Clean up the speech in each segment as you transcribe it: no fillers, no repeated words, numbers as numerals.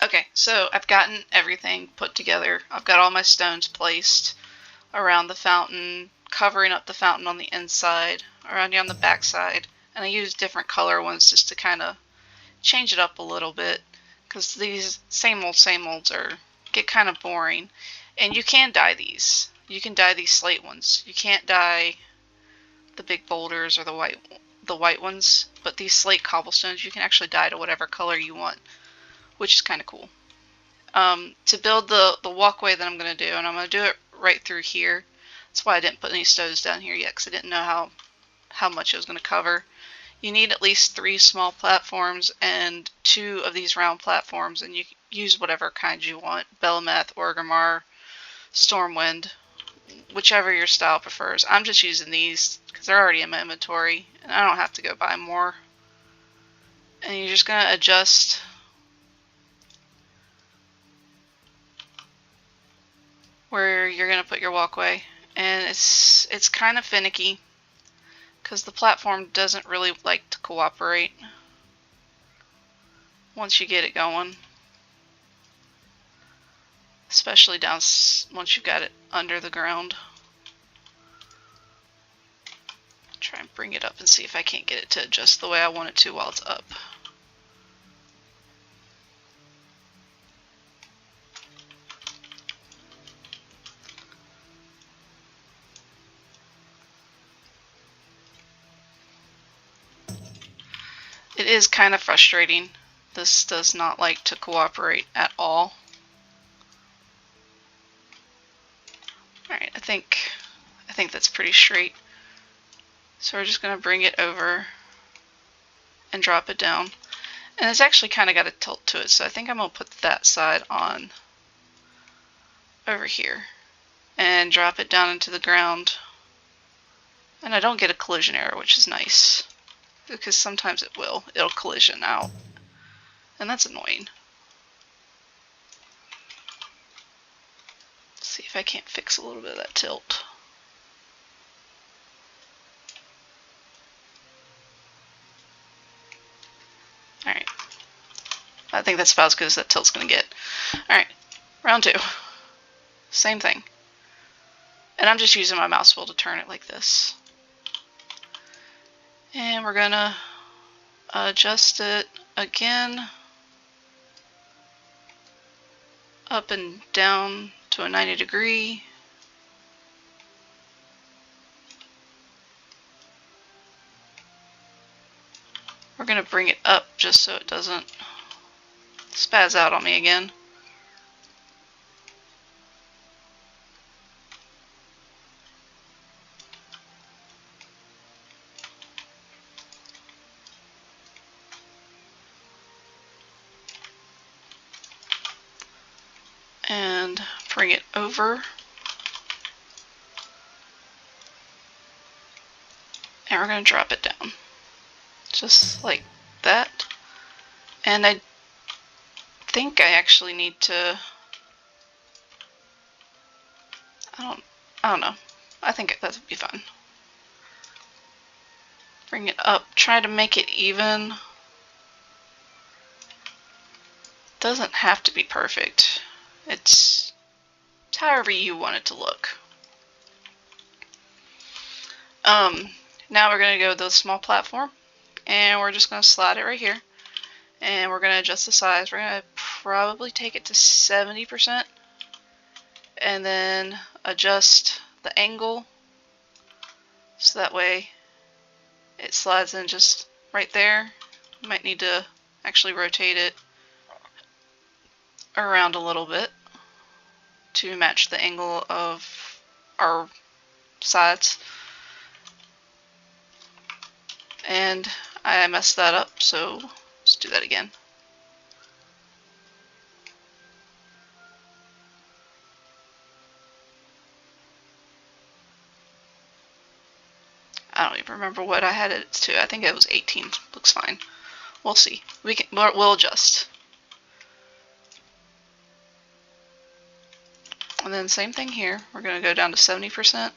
Okay, so I've gotten everything put together. I've got all my stones placed around the fountain, covering up the fountain on the inside, around here on the back side, and I use different color ones just to kind of change it up a little bit, because these same olds get kind of boring. And you can dye these. You can dye these slate ones. You can't dye the big boulders or the white ones, but these slate cobblestones you can actually dye to whatever color you want, which is kind of cool. To build the walkway that I'm going to do, and I'm going to do it right through here. That's why I didn't put any stones down here yet, because I didn't know how much it was going to cover. You need at least 3 small platforms and 2 of these round platforms, and you use whatever kind you want. Belemeth, Orgrimmar, Stormwind, whichever your style prefers. I'm just using these because they're already in my inventory, and I don't have to go buy more. And you're just going to adjust where you're going to put your walkway, and it's kind of finicky because the platform doesn't really like to cooperate once you get it going, especially down once you've got it under the ground. Try and bring it up and see if I can't get it to adjust the way I want it to while it's up. It is kind of frustrating. This does not like to cooperate at all. Alright, I think that's pretty straight. So we're just going to bring it over and drop it down. And it's actually kind of got a tilt to it, so I think I'm going to put that side on over here and drop it down into the ground. And I don't get a collision error, which is nice, because sometimes it'll collision out, and that's annoying. Let's see if I can't fix a little bit of that tilt. Alright, I think that's about as good as that tilt's going to get. Alright, round 2. Same thing. And I'm just using my mouse wheel to turn it like this. And we're going to adjust it again, up and down to a 90-degree. We're going to bring it up just so it doesn't spaz out on me again. And bring it over. And we're going to drop it down. Just like that. And I think I actually need to, I don't know. I think that would be fun. Bring it up, try to make it even. Doesn't have to be perfect. It's however you want it to look. Now we're going to go with the small platform, and we're just going to slide it right here, and we're going to adjust the size. We're going to probably take it to 70%, and then adjust the angle so that way it slides in just right there. You might need to actually rotate it around a little bit to match the angle of our sides. And I messed that up, so let's do that again. I don't even remember what I had it to. I think it was 18. Looks fine. We'll see. We'll adjust. And then same thing here. We're going to go down to 70%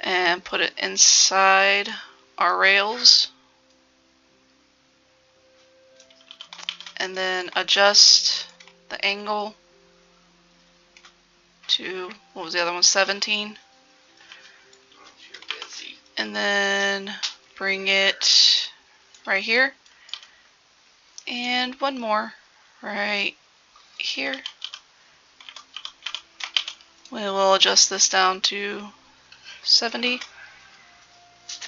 and put it inside our rails. and then adjust the angle to, what was the other one, 17? And then bring it right here, and one more right here. We will adjust this down to 70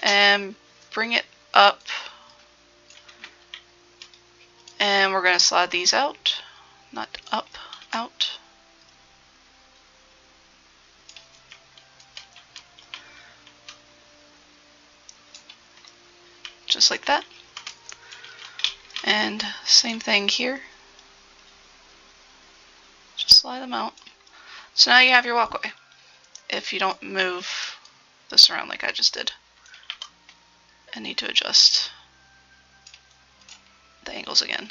and bring it up, and we're going to slide these out, not up, out. Just like that. And same thing here. Just slide them out. So now you have your walkway, if you don't move this around like I just did. I need to adjust the angles again.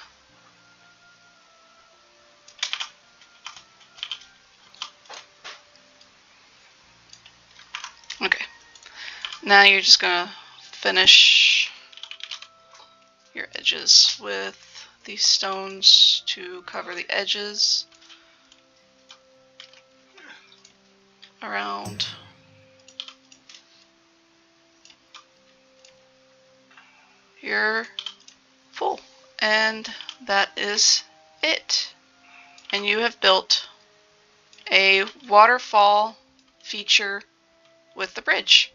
Okay, now you're just gonna finish your edges with these stones to cover the edges around. You're full, and that is it. And you have built a waterfall feature with the bridge.